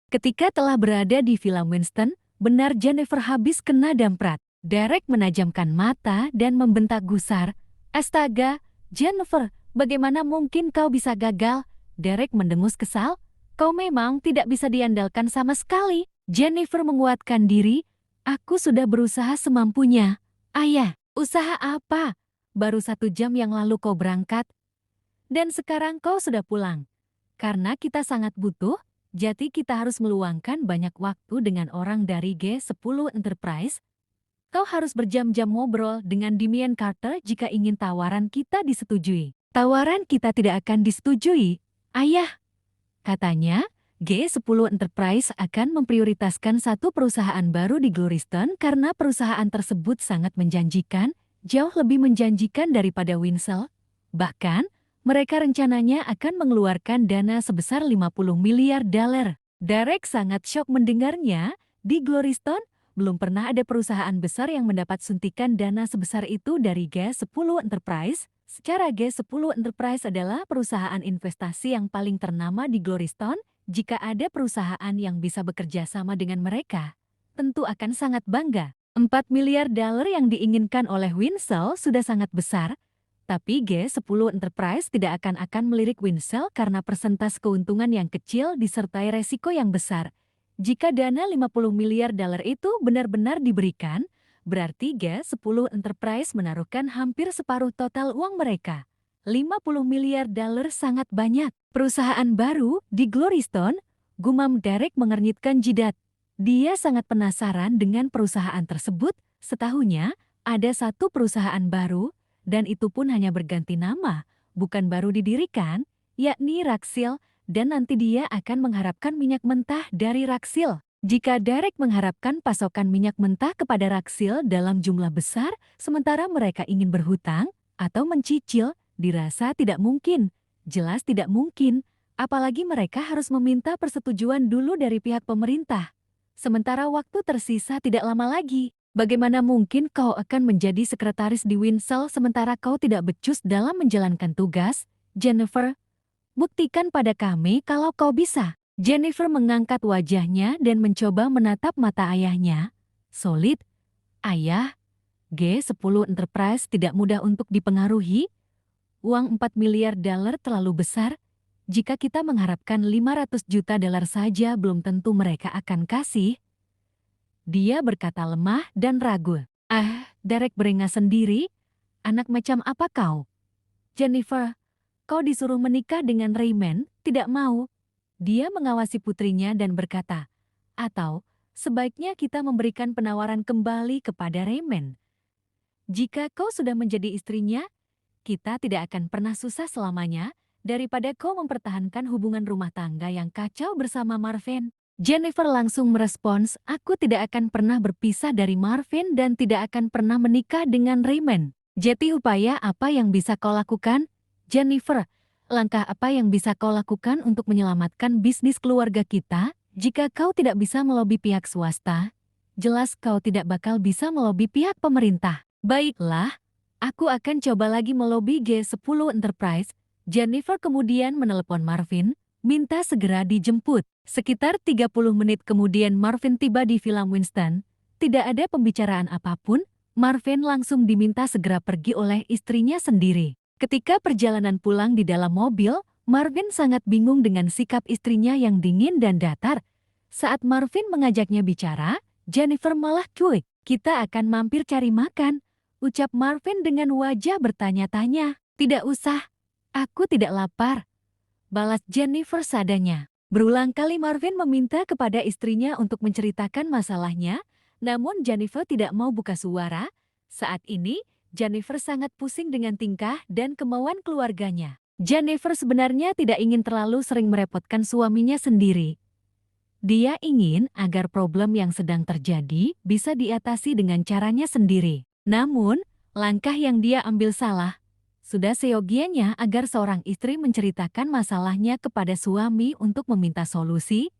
Ketika telah berada di Villa Winston, benar Jennifer habis kena damprat. Derek menajamkan mata dan membentak gusar. Astaga, Jennifer, bagaimana mungkin kau bisa gagal? Derek mendengus kesal. Kau memang tidak bisa diandalkan sama sekali. Jennifer menguatkan diri. Aku sudah berusaha semampunya. Ayah, usaha apa? Baru 1 jam yang lalu kau berangkat. Dan sekarang kau sudah pulang. Karena kita sangat butuh, jadi kita harus meluangkan banyak waktu dengan orang dari G10 Enterprise. Kau harus berjam-jam ngobrol dengan Damian Carter jika ingin tawaran kita disetujui. Tawaran kita tidak akan disetujui, ayah. Katanya, G10 Enterprise akan memprioritaskan satu perusahaan baru di Gloryston karena perusahaan tersebut sangat menjanjikan, jauh lebih menjanjikan daripada Winsell. Bahkan, mereka rencananya akan mengeluarkan dana sebesar 50 miliar dolar. Derek sangat syok mendengarnya. Di Gloryston, belum pernah ada perusahaan besar yang mendapat suntikan dana sebesar itu dari G10 Enterprise. Secara G10 Enterprise adalah perusahaan investasi yang paling ternama di Gloryston. Jika ada perusahaan yang bisa bekerja sama dengan mereka, tentu akan sangat bangga. 4 miliar dolar yang diinginkan oleh Winsell sudah sangat besar, tapi G10 Enterprise tidak akan melirik Winsell karena persentase keuntungan yang kecil disertai resiko yang besar. Jika dana 50 miliar dolar itu benar-benar diberikan, berarti G10 Enterprise menaruhkan hampir separuh total uang mereka. 50 miliar dolar sangat banyak. Perusahaan baru di Gloryston, gumam Derek mengernyitkan jidat. Dia sangat penasaran dengan perusahaan tersebut. Setahunnya, ada satu perusahaan baru, dan itu pun hanya berganti nama, bukan baru didirikan, yakni Raksil, dan nanti dia akan mengharapkan minyak mentah dari Raksil. Jika Derek mengharapkan pasokan minyak mentah kepada Raksil dalam jumlah besar, sementara mereka ingin berhutang atau mencicil, dirasa tidak mungkin. Jelas tidak mungkin, apalagi mereka harus meminta persetujuan dulu dari pihak pemerintah. Sementara waktu tersisa tidak lama lagi. Bagaimana mungkin kau akan menjadi sekretaris di Winsell sementara kau tidak becus dalam menjalankan tugas, Jennifer? Buktikan pada kami kalau kau bisa. Jennifer mengangkat wajahnya dan mencoba menatap mata ayahnya. Solid, ayah. G10 Enterprise tidak mudah untuk dipengaruhi. Uang 4 miliar dolar terlalu besar. Jika kita mengharapkan 500 juta dolar saja belum tentu mereka akan kasih. Dia berkata lemah dan ragu. Derek beringas sendiri. Anak macam apa kau? Jennifer, kau disuruh menikah dengan Raymond, tidak mau. Dia mengawasi putrinya dan berkata, atau sebaiknya kita memberikan penawaran kembali kepada Raymond. Jika kau sudah menjadi istrinya, kita tidak akan pernah susah selamanya daripada kau mempertahankan hubungan rumah tangga yang kacau bersama Marvin. Jennifer langsung merespons, aku tidak akan pernah berpisah dari Marvin dan tidak akan pernah menikah dengan Raymond. Jadi upaya apa yang bisa kau lakukan? Jennifer, langkah apa yang bisa kau lakukan untuk menyelamatkan bisnis keluarga kita? Jika kau tidak bisa melobi pihak swasta, jelas kau tidak bakal bisa melobi pihak pemerintah. Baiklah, aku akan coba lagi melobi G10 Enterprise. Jennifer kemudian menelepon Marvin, minta segera dijemput. Sekitar 30 menit kemudian Marvin tiba di Villa Winston. Tidak ada pembicaraan apapun, Marvin langsung diminta segera pergi oleh istrinya sendiri. Ketika perjalanan pulang di dalam mobil, Marvin sangat bingung dengan sikap istrinya yang dingin dan datar. Saat Marvin mengajaknya bicara, Jennifer malah cuek. Kita akan mampir cari makan, ucap Marvin dengan wajah bertanya-tanya. Tidak usah, aku tidak lapar, balas Jennifer sadanya. Berulang kali Marvin meminta kepada istrinya untuk menceritakan masalahnya, namun Jennifer tidak mau buka suara. Saat ini, Jennifer sangat pusing dengan tingkah dan kemauan keluarganya. Jennifer sebenarnya tidak ingin terlalu sering merepotkan suaminya sendiri. Dia ingin agar problem yang sedang terjadi bisa diatasi dengan caranya sendiri. Namun, langkah yang dia ambil salah. Sudah seyogianya agar seorang istri menceritakan masalahnya kepada suami untuk meminta solusi.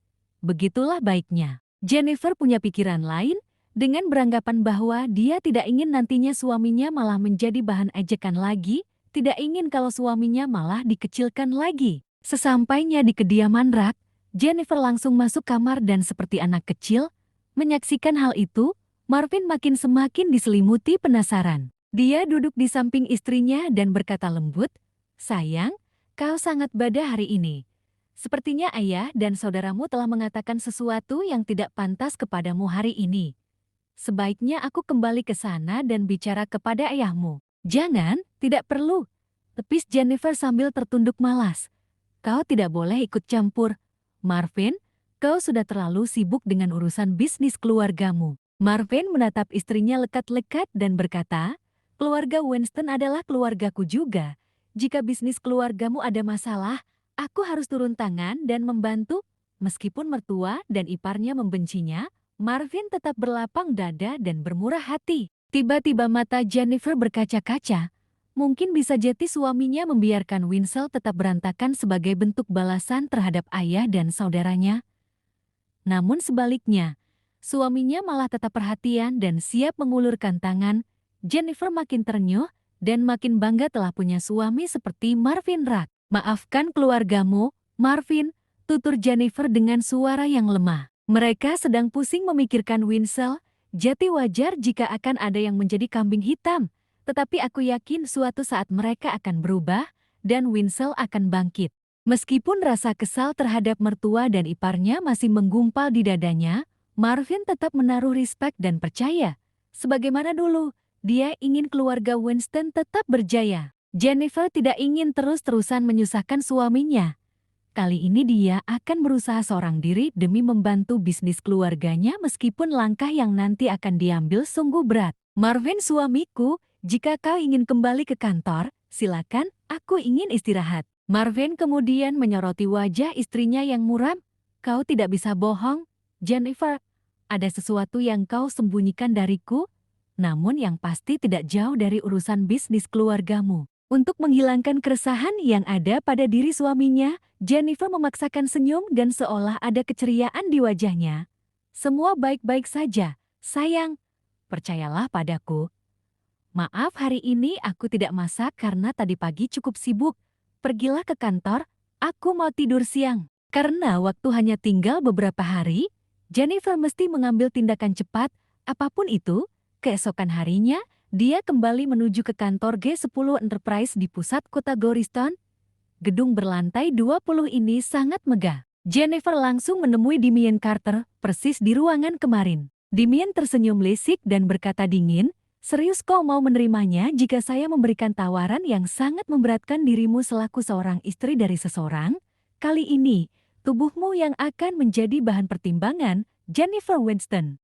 Begitulah baiknya. Jennifer punya pikiran lain dengan beranggapan bahwa dia tidak ingin nantinya suaminya malah menjadi bahan ejekan lagi, tidak ingin kalau suaminya malah dikecilkan lagi. Sesampainya di kediaman Rak, Jennifer langsung masuk kamar dan seperti anak kecil, menyaksikan hal itu, Marvin semakin diselimuti penasaran. Dia duduk di samping istrinya dan berkata lembut, "Sayang, kau sangat bada hari ini. Sepertinya ayah dan saudaramu telah mengatakan sesuatu yang tidak pantas kepadamu hari ini. Sebaiknya aku kembali ke sana dan bicara kepada ayahmu." "Jangan, tidak perlu," tepis Jennifer sambil tertunduk malas. "Kau tidak boleh ikut campur. Marvin, kau sudah terlalu sibuk dengan urusan bisnis keluargamu." Marvin menatap istrinya lekat-lekat dan berkata, "Keluarga Winston adalah keluargaku juga. Jika bisnis keluargamu ada masalah, aku harus turun tangan dan membantu." Meskipun mertua dan iparnya membencinya, Marvin tetap berlapang dada dan bermurah hati. Tiba-tiba mata Jennifer berkaca-kaca. Mungkin bisa jadi suaminya membiarkan Winsel tetap berantakan sebagai bentuk balasan terhadap ayah dan saudaranya. Namun sebaliknya, suaminya malah tetap perhatian dan siap mengulurkan tangan. Jennifer makin ternyuh dan makin bangga telah punya suami seperti Marvin Rack. "Maafkan keluargamu, Marvin," tutur Jennifer dengan suara yang lemah. Mereka sedang pusing memikirkan Winsel. Jadi wajar jika akan ada yang menjadi kambing hitam. Tetapi aku yakin suatu saat mereka akan berubah dan Winsel akan bangkit. Meskipun rasa kesal terhadap mertua dan iparnya masih menggumpal di dadanya, Marvin tetap menaruh respek dan percaya. Sebagaimana dulu, dia ingin keluarga Winston tetap berjaya. Jennifer tidak ingin terus-terusan menyusahkan suaminya. Kali ini dia akan berusaha seorang diri demi membantu bisnis keluarganya meskipun langkah yang nanti akan diambil sungguh berat. "Marvin suamiku, jika kau ingin kembali ke kantor, silakan, aku ingin istirahat." Marvin kemudian menyoroti wajah istrinya yang muram. "Kau tidak bisa bohong, Jennifer. Ada sesuatu yang kau sembunyikan dariku, namun yang pasti tidak jauh dari urusan bisnis keluargamu." Untuk menghilangkan keresahan yang ada pada diri suaminya, Jennifer memaksakan senyum dan seolah ada keceriaan di wajahnya. "Semua baik-baik saja, sayang. Percayalah padaku. Maaf hari ini aku tidak masak karena tadi pagi cukup sibuk. Pergilah ke kantor, aku mau tidur siang." Karena waktu hanya tinggal beberapa hari, Jennifer mesti mengambil tindakan cepat, apapun itu. Keesokan harinya, dia kembali menuju ke kantor G10 Enterprise di pusat kota Goriston. Gedung berlantai 20 ini sangat megah. Jennifer langsung menemui Damien Carter, persis di ruangan kemarin. Damien tersenyum lesik dan berkata dingin, "Serius kau mau menerimanya jika saya memberikan tawaran yang sangat memberatkan dirimu selaku seorang istri dari seseorang? Kali ini, tubuhmu yang akan menjadi bahan pertimbangan, Jennifer Winston."